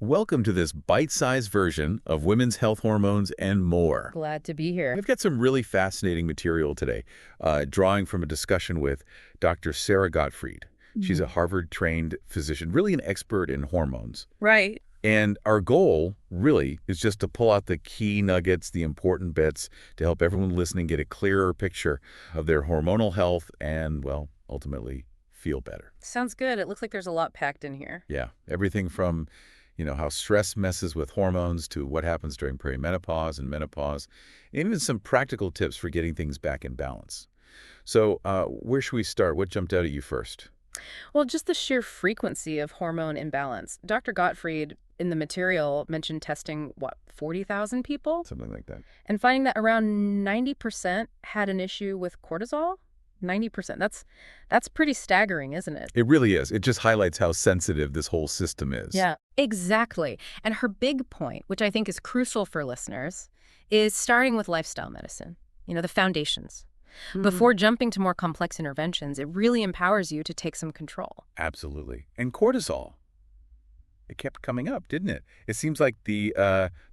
Welcome to this bite-sized version of women's health hormones and more. Glad to be here. We've got some really fascinating material today, drawing from a discussion with Dr. Sara Gottfried. She's a Mhm. Harvard-trained physician, really an expert in hormones. Right. And our goal, really, is just to pull out the key nuggets, the important bits, to help everyone listening get a clearer picture of their hormonal health and, well, ultimately feel better. Sounds good. It looks like there's a lot packed in here. Yeah, everything from how stress messes with hormones to what happens during perimenopause and menopause, and even some practical tips for getting things back in balance. So where should we start? What jumped out at you first? Well, just the sheer frequency of hormone imbalance. Dr. Gottfried in the material mentioned testing, 40,000 people? Something like that. And finding that around 90% had an issue with cortisol? 90%. That's pretty staggering, isn't it? It really is. It just highlights how sensitive this whole system is. Yeah, exactly. And her big point, which I think is crucial for listeners, is starting with lifestyle medicine, the foundations. Before jumping to more complex interventions, it really empowers you to take some control. Absolutely. And cortisol. It kept coming up, didn't it? It seems like the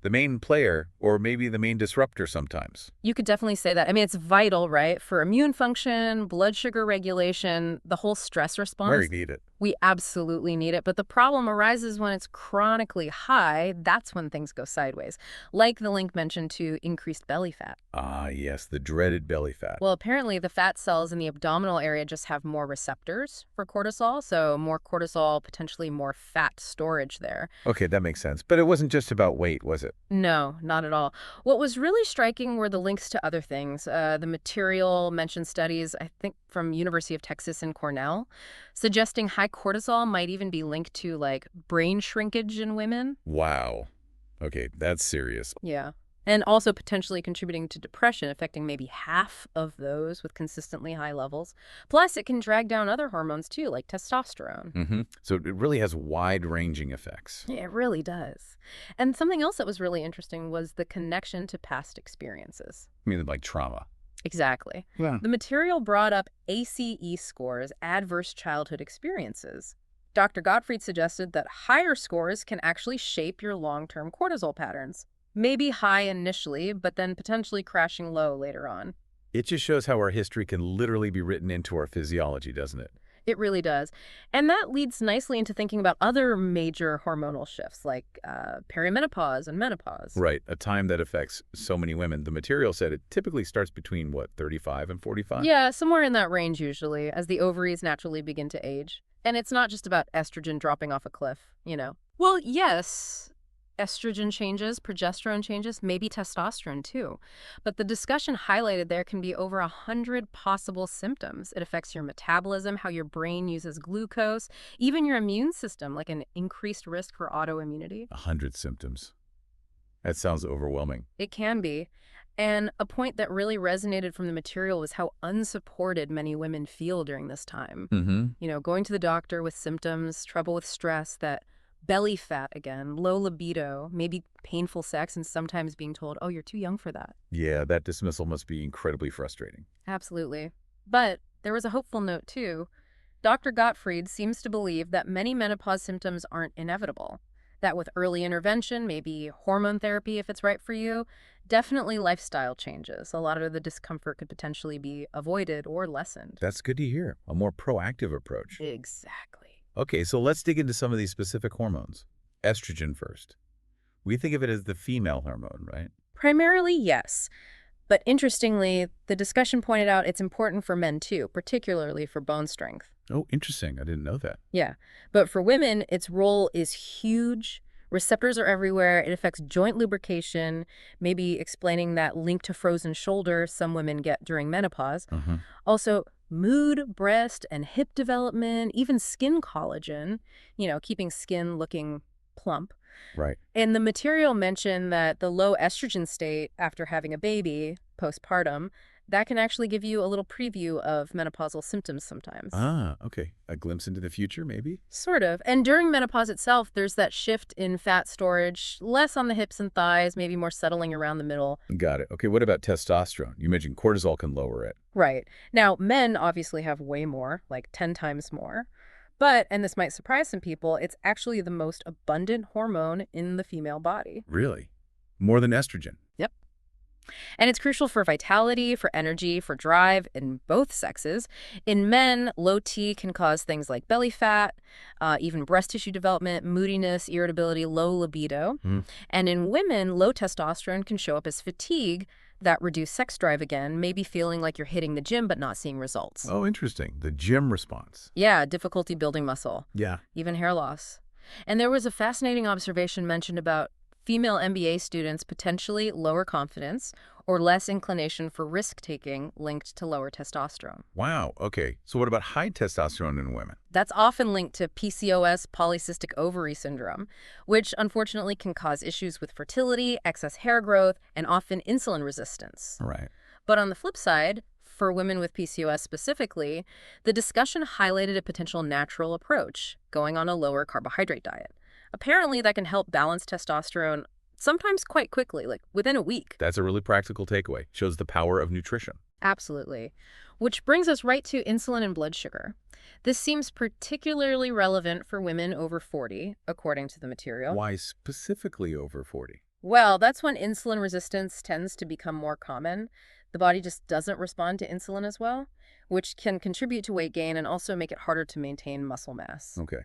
main player, or maybe the main disruptor sometimes. You could definitely say that. I mean, it's vital, right? For immune function, blood sugar regulation, the whole stress Very response. needed. We absolutely need it. But the problem arises when it's chronically high. That's when things go sideways, like the link mentioned to increased belly fat. Ah, yes, the dreaded belly fat. Well, apparently the fat cells in the abdominal area just have more receptors for cortisol. So more cortisol, potentially more fat storage there. Okay, that makes sense. But it wasn't just about weight, was it? No, not at all. What was really striking were the links to other things. The material mentioned studies, I think, from University of Texas and Cornell, suggesting high cortisol might even be linked to, like, brain shrinkage in women. Wow. Okay, that's serious. Yeah. And also potentially contributing to depression, affecting maybe half of those with consistently high levels. Plus, it can drag down other hormones, too, like testosterone. So it really has wide-ranging effects. It really does. And something else that was really interesting was the connection to past experiences. I mean, like trauma. Exactly. Yeah. The material brought up ACE scores, adverse childhood experiences. Dr. Gottfried suggested that higher scores can actually shape your long-term cortisol patterns. Maybe high initially, but then potentially crashing low later on. It just shows how our history can literally be written into our physiology, doesn't it? It really does. And that leads nicely into thinking about other major hormonal shifts like perimenopause and menopause. Right, a time that affects so many women. The material said it typically starts between, what, 35 and 45? Yeah, somewhere in that range usually, as the ovaries naturally begin to age. And it's not just about estrogen dropping off a cliff. Well, yes, estrogen changes, progesterone changes, maybe testosterone too. But the discussion highlighted there can be over 100 possible symptoms. It affects your metabolism, how your brain uses glucose, even your immune system, like an increased risk for autoimmunity. 100 symptoms. That sounds overwhelming. It can be. And a point that really resonated from the material was how unsupported many women feel during this time. Going to the doctor with symptoms, trouble with stress, that belly fat again, low libido, maybe painful sex, and sometimes being told, oh, you're too young for that. Yeah, that dismissal must be incredibly frustrating. Absolutely. But there was a hopeful note, too. Dr. Gottfried seems to believe that many menopause symptoms aren't inevitable, that with early intervention, maybe hormone therapy if it's right for you, definitely lifestyle changes. A lot of the discomfort could potentially be avoided or lessened. That's good to hear. A more proactive approach. Exactly. Okay, so let's dig into some of these specific hormones. Estrogen first. We think of it as the female hormone, right? Primarily, yes. But interestingly, the discussion pointed out it's important for men too, particularly for bone strength. Oh, interesting. I didn't know that. Yeah. But for women, its role is huge. Receptors are everywhere. It affects joint lubrication, maybe explaining that link to frozen shoulder some women get during menopause. Also, mood, breast, and hip development, even skin collagen, keeping skin looking plump. Right. And the material mentioned that the low estrogen state after having a baby, postpartum, that can actually give you a little preview of menopausal symptoms sometimes. Ah, okay. A glimpse into the future, maybe? Sort of. And during menopause itself, there's that shift in fat storage, less on the hips and thighs, maybe more settling around the middle. Got it. Okay, what about testosterone? You mentioned cortisol can lower it. Right. Now, men obviously have way more, like 10 times more. But, and this might surprise some people, it's actually the most abundant hormone in the female body. Really? More than estrogen? Yep. And it's crucial for vitality, for energy, for drive in both sexes. In men, low T can cause things like belly fat, even breast tissue development, moodiness, irritability, low libido. Hmm. And in women, low testosterone can show up as fatigue, that reduced sex drive again, maybe feeling like you're hitting the gym but not seeing results. Oh, interesting. The gym response. Yeah, difficulty building muscle, Yeah. even hair loss. And there was a fascinating observation mentioned about female MBA students potentially lower confidence or less inclination for risk-taking linked to lower testosterone. Wow. Okay. So what about high testosterone in women? That's often linked to PCOS, polycystic ovary syndrome, which unfortunately can cause issues with fertility, excess hair growth, and often insulin resistance. Right. But on the flip side, for women with PCOS specifically, the discussion highlighted a potential natural approach, going on a lower carbohydrate diet. Apparently, that can help balance testosterone sometimes quite quickly, like within a week. That's a really practical takeaway. Shows the power of nutrition. Absolutely. Which brings us right to insulin and blood sugar. This seems particularly relevant for women over 40, according to the material. Why specifically over 40? Well, that's when insulin resistance tends to become more common. The body just doesn't respond to insulin as well, which can contribute to weight gain and also make it harder to maintain muscle mass. Okay.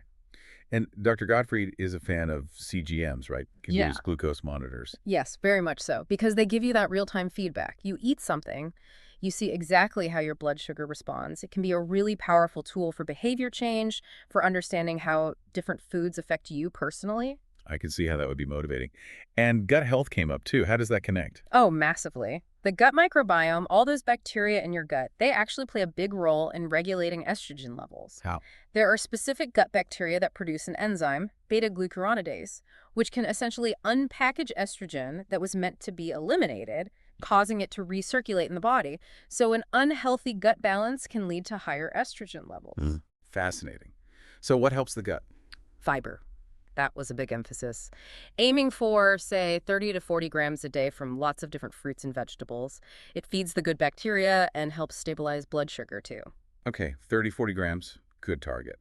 And Dr. Gottfried is a fan of CGMs, right? Can Yeah. use glucose monitors. Yes, very much so, because they give you that real-time feedback. You eat something, you see exactly how your blood sugar responds. It can be a really powerful tool for behavior change, for understanding how different foods affect you personally. I can see how that would be motivating. And gut health came up too. How does that connect? Oh, massively. The gut microbiome, all those bacteria in your gut, they actually play a big role in regulating estrogen levels. How? There are specific gut bacteria that produce an enzyme, beta-glucuronidase, which can essentially unpackage estrogen that was meant to be eliminated, causing it to recirculate in the body. So an unhealthy gut balance can lead to higher estrogen levels. Fascinating. So what helps the gut? Fiber. That was a big emphasis. Aiming for, say, 30 to 40 grams a day from lots of different fruits and vegetables. It feeds the good bacteria and helps stabilize blood sugar, too. Okay, 30, 40 grams, good target.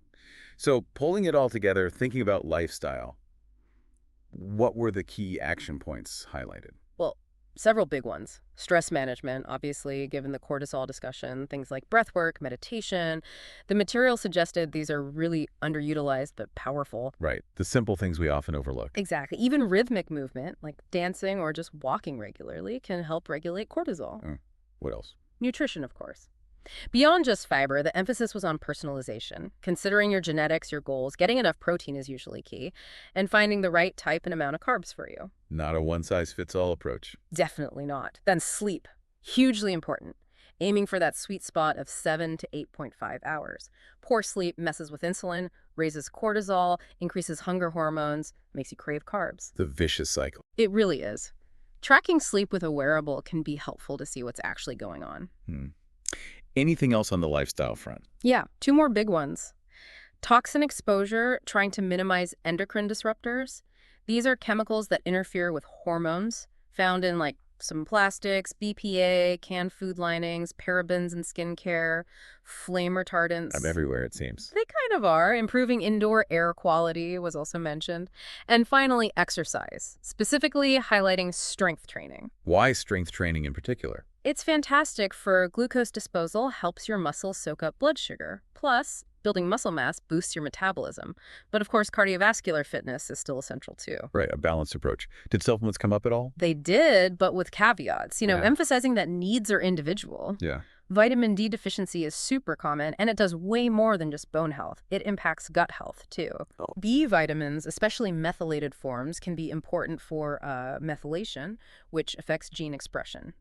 So pulling it all together, thinking about lifestyle, what were the key action points highlighted? Well, several big ones. Stress management, obviously, given the cortisol discussion, things like breath work, meditation. The material suggested these are really underutilized but powerful. Right, the simple things we often overlook. Exactly. Even rhythmic movement, like dancing or just walking regularly, can help regulate cortisol. What else? Nutrition, of course. Beyond just fiber, the emphasis was on personalization. Considering your genetics, your goals, getting enough protein is usually key, and finding the right type and amount of carbs for you. Not a one-size-fits-all approach. Definitely not. Then sleep. Hugely important. Aiming for that sweet spot of 7 to 8.5 hours. Poor sleep messes with insulin, raises cortisol, increases hunger hormones, makes you crave carbs. The vicious cycle. It really is. Tracking sleep with a wearable can be helpful to see what's actually going on. Anything else on the lifestyle front? Yeah, two more big ones. Toxin exposure, trying to minimize endocrine disruptors. These are chemicals that interfere with hormones found in like some plastics, BPA, canned food linings, parabens in skincare, flame retardants. I'm everywhere, it seems. They kind of are. Improving indoor air quality was also mentioned. And finally, exercise, specifically highlighting strength training. Why strength training in particular? It's fantastic for glucose disposal, helps your muscles soak up blood sugar. Plus, building muscle mass boosts your metabolism. But of course, cardiovascular fitness is still essential too. Right, a balanced approach. Did supplements come up at all? They did, but with caveats, Yeah. emphasizing that needs are individual. Yeah. Vitamin D deficiency is super common, and it does way more than just bone health. It impacts gut health, too. Oh. B vitamins, especially methylated forms, can be important for methylation, which affects gene expression.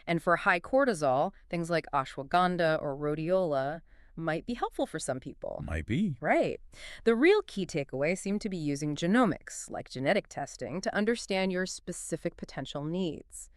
And for high cortisol, things like ashwagandha or rhodiola might be helpful for some people. Might be. Right. The real key takeaway seemed to be using genomics, like genetic testing, to understand your specific potential needs.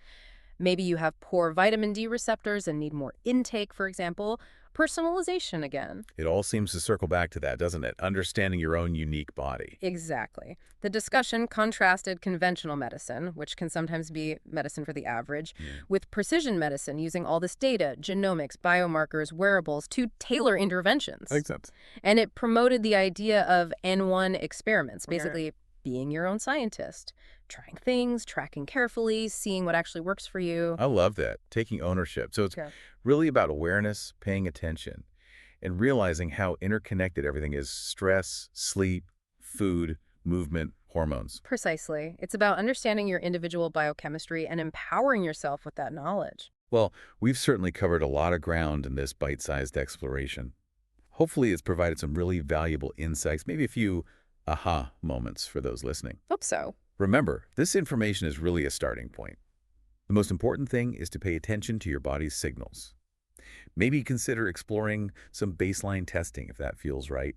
Maybe you have poor vitamin D receptors and need more intake, for example. Personalization again. It all seems to circle back to that, doesn't it? Understanding your own unique body. Exactly. The discussion contrasted conventional medicine, which can sometimes be medicine for the average, Yeah. with precision medicine using all this data, genomics, biomarkers, wearables to tailor interventions. Makes sense. And it promoted the idea of N1 experiments, Okay. basically being your own scientist, trying things, tracking carefully, seeing what actually works for you. I love that, taking ownership. So it's Okay. really about awareness, paying attention, and realizing how interconnected everything is: stress, sleep, food, movement, hormones. Precisely. It's about understanding your individual biochemistry and empowering yourself with that knowledge. Well, we've certainly covered a lot of ground in this bite-sized exploration. Hopefully it's provided some really valuable insights, maybe a few aha moments for those listening. Hope so. Remember, this information is really a starting point. The most important thing is to pay attention to your body's signals. Maybe consider exploring some baseline testing if that feels right.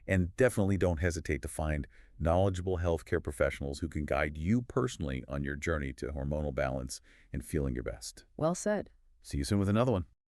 And definitely don't hesitate to find knowledgeable healthcare professionals who can guide you personally on your journey to hormonal balance and feeling your best. Well said. See you soon with another one.